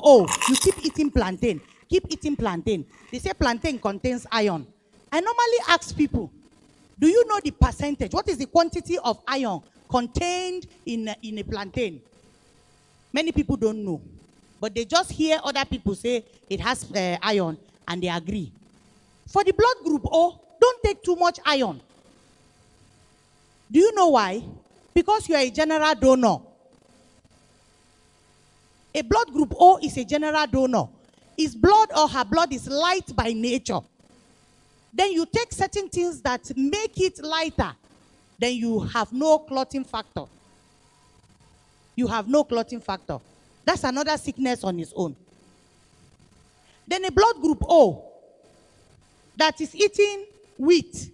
Oh, you keep eating plantain. Keep eating plantain. They say plantain contains iron. I normally ask people, do you know the percentage? What is the quantity of iron contained in a plantain? Many people don't know. But they just hear other people say it has iron and they agree. For the blood group O, don't take too much iron. Do you know why? Because you are a general donor. A blood group O is a general donor. His blood or her blood is light by nature. Then you take certain things that make it lighter. Then you have no clotting factor. You have no clotting factor. That's another sickness on its own. Then a blood group O that is eating wheat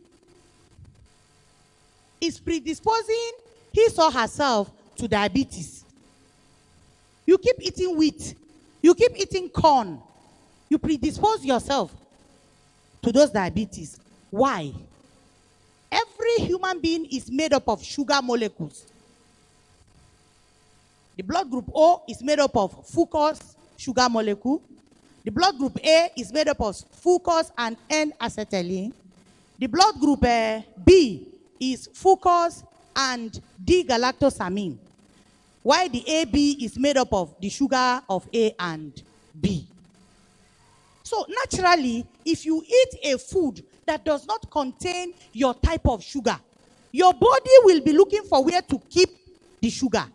is predisposing his or herself to diabetes. You keep eating wheat, you keep eating corn, you predispose yourself to those diabetes. Why? Every human being is made up of sugar molecules. The blood group O is made up of fucose sugar molecule. The blood group A is made up of fucose and N-acetylene. The blood group B is fucose and D-galactosamine. While the AB is made up of the sugar of A and B. So naturally, if you eat a food that does not contain your type of sugar, your body will be looking for where to keep the sugar.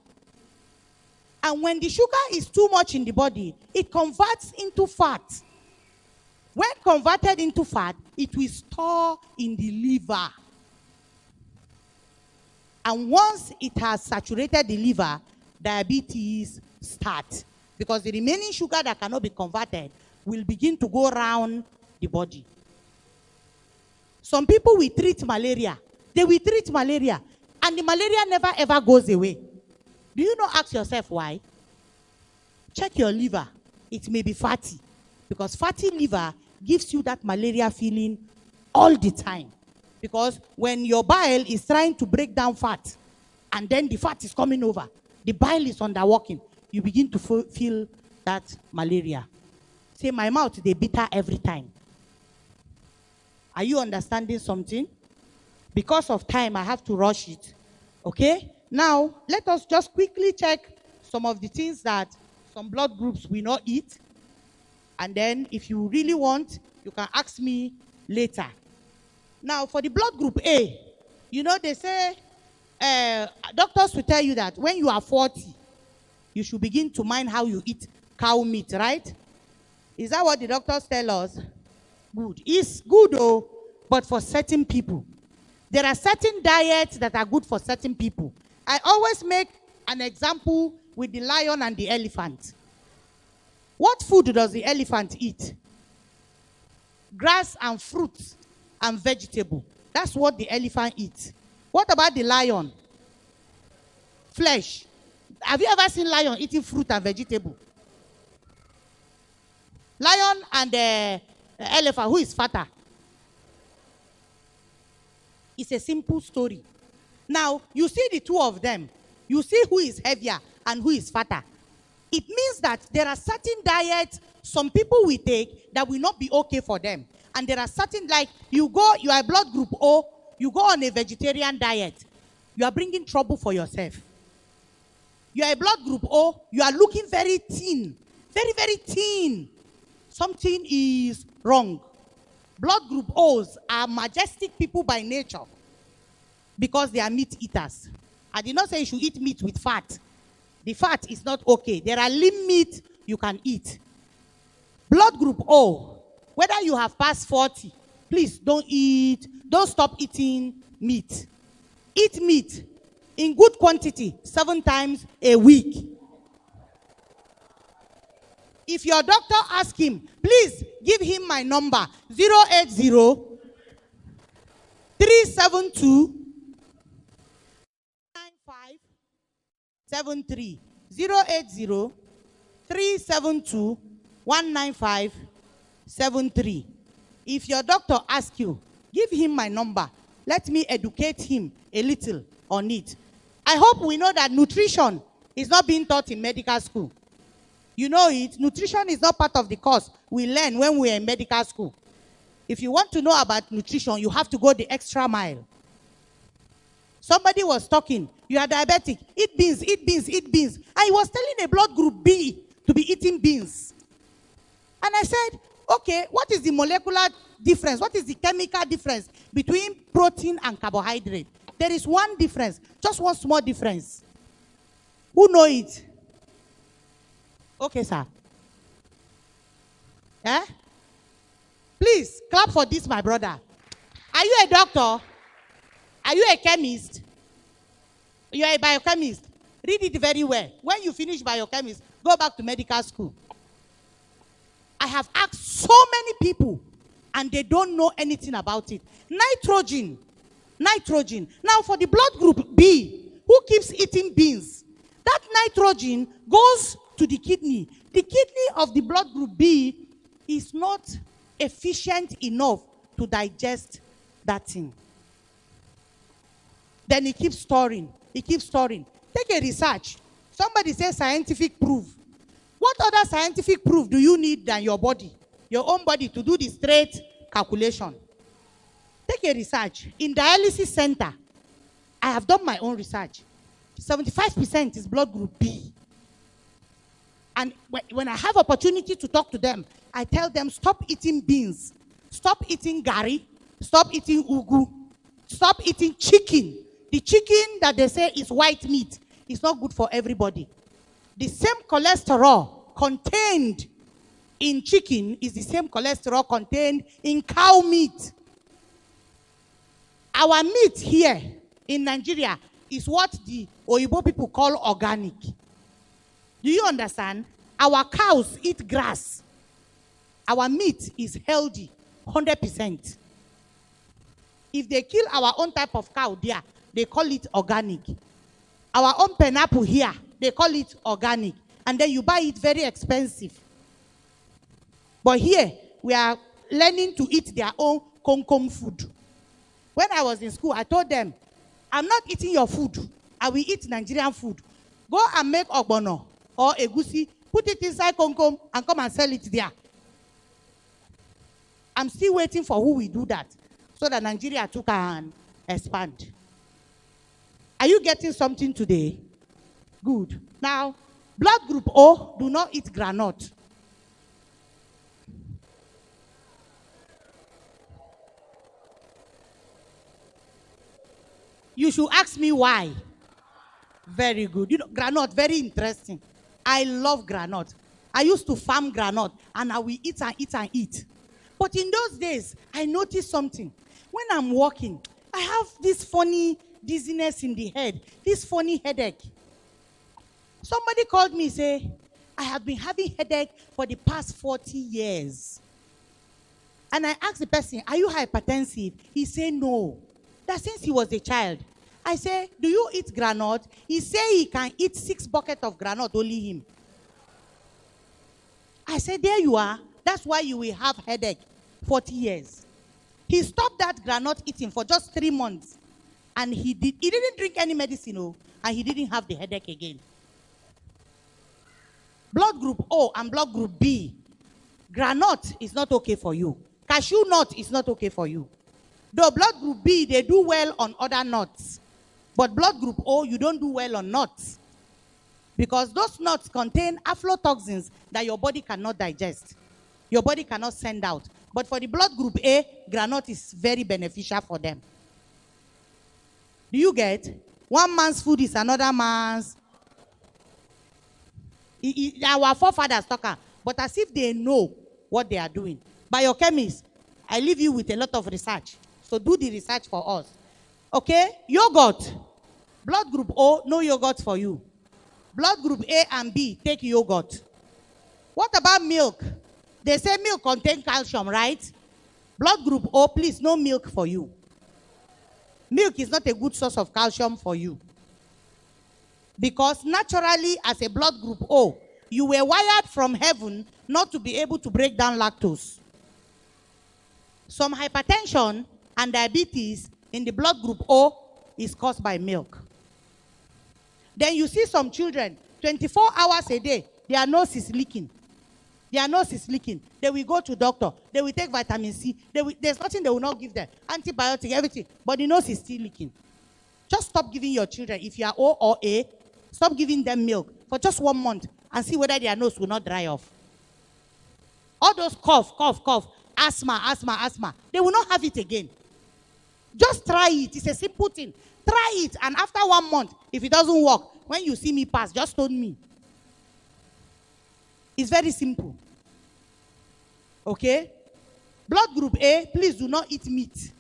And when the sugar is too much in the body, it converts into fat. When converted into fat, it will store in the liver. And once it has saturated the liver, diabetes starts. Because the remaining sugar that cannot be converted will begin to go around the body. Some people will treat malaria. They will treat malaria. And the malaria never ever goes away. Do you not ask yourself why? Check your liver. It may be fatty. Because fatty liver gives you that malaria feeling all the time. Because when your bile is trying to break down fat, and then the fat is coming over, the bile is underworking, you begin to feel that malaria. Say, my mouth, they bitter every time. Are you understanding something? Because of time, I have to rush it. Okay? Now, let us just quickly check some of the things that some blood groups will not eat. And then, if you really want, you can ask me later. Now, for the blood group A, you know, they say, doctors will tell you that when you are 40, you should begin to mind how you eat cow meat, right? Is that what the doctors tell us? Good. It's good, though, but for certain people. There are certain diets that are good for certain people. I always make an example with the lion and the elephant. What food does the elephant eat? Grass and fruits and vegetable. That's what the elephant eats. What about the lion? Flesh. Have you ever seen lion eating fruit and vegetable? Lion and the elephant, who is fatter? It's a simple story. Now, you see the two of them. You see who is heavier and who is fatter. It means that there are certain diets some people will take that will not be okay for them. And there are certain, like, you are a blood group O, you go on a vegetarian diet. You are bringing trouble for yourself. You are a blood group O, you are looking very thin. Very, very thin. Something is wrong. Blood group O's are majestic people by nature because they are meat eaters. I did not say you should eat meat with fat. The fat is not okay. There are lean meat you can eat. Blood group O, whether you have passed 40, please don't stop eating meat. Eat meat in good quantity 7 times a week. If your doctor asks him, please give him my number, 080 372 9573. 080 372 19573. If your doctor asks you, give him my number. Let me educate him a little on it. I hope we know that nutrition is not being taught in medical school. You know it. Nutrition is not part of the course we learn when we are in medical school. If you want to know about nutrition, you have to go the extra mile. Somebody was talking, you are diabetic, eat beans, eat beans, eat beans. And he was telling a blood group B to be eating beans. And I said, okay, what is the molecular difference? What is the chemical difference between protein and carbohydrate? There is one difference, just one small difference. Who know it? Okay, sir. Eh? Please, clap for this, my brother. Are you a doctor? Are you a chemist? You are a biochemist. Read it very well. When you finish biochemist, go back to medical school. I have asked so many people, and they don't know anything about it. Nitrogen. Nitrogen. Now, for the blood group B, who keeps eating beans, that nitrogen goes to the kidney. The kidney of the blood group B is not efficient enough to digest that thing. Then it keeps storing. It keeps storing. Take a research. Somebody says scientific proof. What other scientific proof do you need than your body, your own body, to do the straight calculation? Take a research. In dialysis center, I have done my own research. 75% is blood group B. And when I have opportunity to talk to them, I tell them, stop eating beans, stop eating gari, stop eating ugu, stop eating chicken. The chicken that they say is white meat is not good for everybody. The same cholesterol contained in chicken is the same cholesterol contained in cow meat. Our meat here in Nigeria is what the Oyibo people call organic. Do you understand? Our cows eat grass. Our meat is healthy, 100%. If they kill our own type of cow there, they call it organic. Our own pineapple here, they call it organic. And then you buy it very expensive. But here, we are learning to eat their own konkom food. When I was in school, I told them, I'm not eating your food. I will eat Nigerian food. Go and make ogbono or egusi, put it inside konkom and come and sell it there. I'm still waiting for who will do that so that Nigeria too can expand. Are you getting something today? Good. Now, blood group O, do not eat granite. You should ask me why. Very good. You know, granite, very interesting. I love granite. I used to farm granite, and I will eat and eat and eat. But in those days, I noticed something. When I'm walking, I have this funny dizziness in the head, this funny headache. Somebody called me and said, I have been having headache for the past 40 years. And I asked the person, are you hypertensive? He said, no. That since he was a child. I said, do you eat granite? He said he can eat 6 buckets of granite, only him. I said, there you are. That's why you will have headache 40 years. He stopped that granite eating for just 3 months. And he didn't drink any medicine, and he didn't have the headache again. Blood group O and blood group B. Granite is not okay for you. Cashew nut is not okay for you. Though blood group B, they do well on other nuts. But blood group O, you don't do well on nuts. Because those nuts contain aflatoxins that your body cannot digest. Your body cannot send out. But for the blood group A, granite is very beneficial for them. Do you get? One man's food is another man's. Our forefathers talk, but as if they know what they are doing. Biochemists, I leave you with a lot of research. So do the research for us. Okay? Yogurt. Blood group O, no yogurt for you. Blood group A and B, take yogurt. What about milk? They say milk contains calcium, right? Blood group O, please, no milk for you. Milk is not a good source of calcium for you. Because naturally, as a blood group O, you were wired from heaven not to be able to break down lactose. Some hypertension and diabetes in the blood group O is caused by milk. Then you see some children, 24 hours a day, Their nose is leaking. Their nose is leaking. They will go to doctor. They will take vitamin C. There's nothing they will not give them. Antibiotic, everything. But the nose is still leaking. Just stop giving your children, if you are O or A, stop giving them milk for just 1 month and see whether their nose will not dry off. All those cough, asthma, they will not have it again. Just try it. It's a simple thing. Try it, and after 1 month, if it doesn't work, when you see me pass, just tell me. It's very simple. Okay? Blood group A, please do not eat meat.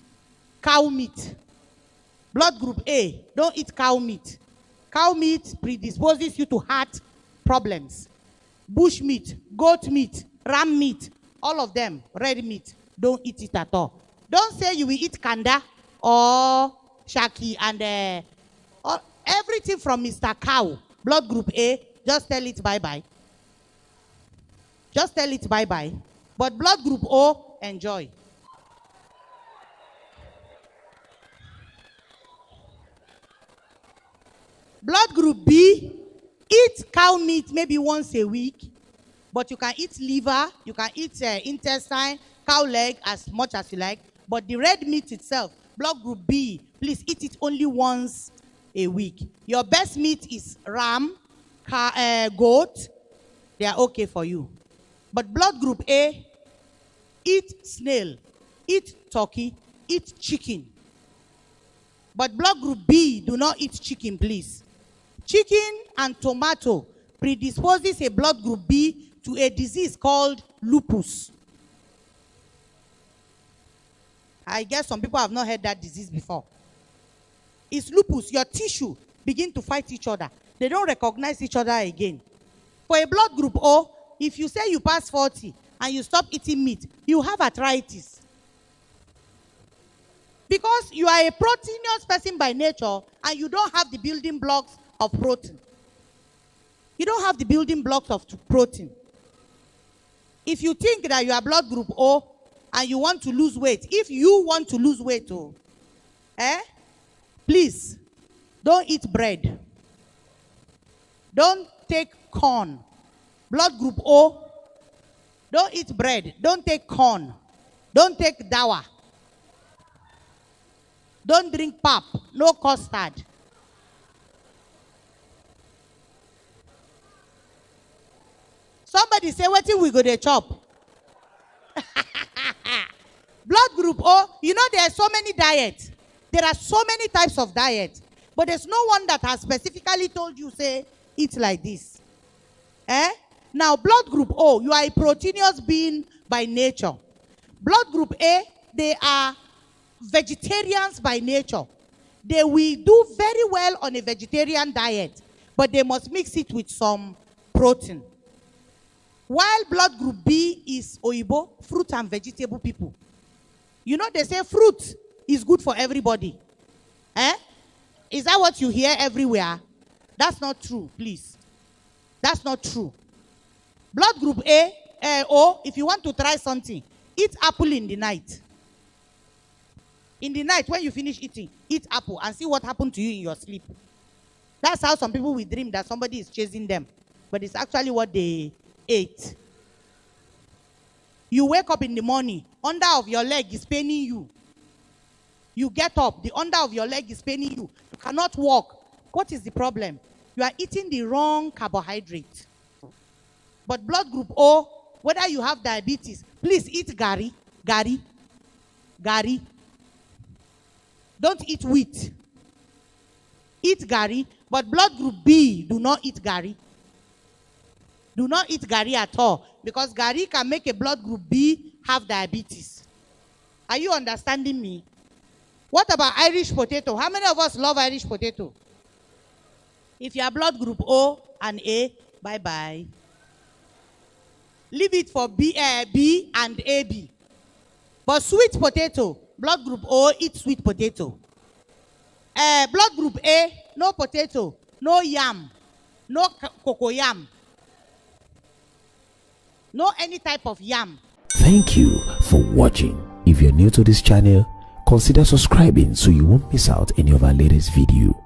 Cow meat. Blood group A, don't eat cow meat. Cow meat predisposes you to heart problems. Bush meat, goat meat, ram meat, all of them, red meat, don't eat it at all. Don't say you will eat kanda or shaki and or everything from Mr. Cow. Blood group A, just tell it bye-bye. Just tell it bye-bye. But blood group O, enjoy. Blood group B, eat cow meat maybe once a week, but you can eat liver, you can eat intestine, cow leg as much as you like, but the red meat itself, blood group B, please eat it only once a week. Your best meat is ram, goat, they are okay for you. But blood group A, eat snail, eat turkey, eat chicken. But blood group B, do not eat chicken, please. Chicken and tomato predisposes a blood group B to a disease called lupus. I guess some people have not heard that disease before. It's lupus. Your tissue begin to fight each other. They don't recognize each other again. For a blood group O, if you say you pass 40 and you stop eating meat, you have arthritis. Because you are a proteinous person by nature and you don't have the building blocks of protein. You don't have the building blocks of protein. If you think that you are blood group O and you want to lose weight, if you want to lose weight, please, don't eat bread. Don't take corn. Blood group O, don't eat bread. Don't take corn. Don't take dawa. Don't drink pap. No custard. Somebody say, what we go to chop? Blood group O, you know there are so many diets. There are so many types of diet. But there's no one that has specifically told you, say, eat like this. Now, blood group O, you are a proteinous being by nature. Blood group A, they are vegetarians by nature. They will do very well on a vegetarian diet, but they must mix it with some protein. While blood group B is Oibo, fruit and vegetable people. You know, they say fruit is good for everybody. Is that what you hear everywhere? That's not true, please. That's not true. Blood group O, if you want to try something, eat apple in the night. In the night, when you finish eating, eat apple and see what happened to you in your sleep. That's how some people will dream that somebody is chasing them. But it's actually what they ate. You wake up in the morning, under of your leg is paining you. You get up, the under of your leg is paining you. You cannot walk. What is the problem? You are eating the wrong carbohydrate. But blood group O, whether you have diabetes, please eat gari. Don't eat wheat. Eat gari. But blood group B, do not eat gari. Do not eat gari at all, because gari can make a blood group B have diabetes. Are you understanding me? What about Irish potato? How many of us love Irish potato? If you are blood group O and A, bye-bye. Leave it for B and AB. But sweet potato, blood group O, eat sweet potato. Blood group A, no potato, no yam, no cocoyam. No any type of yam. Thank you for watching. If you're new to this channel, consider subscribing so you won't miss out any of our latest video.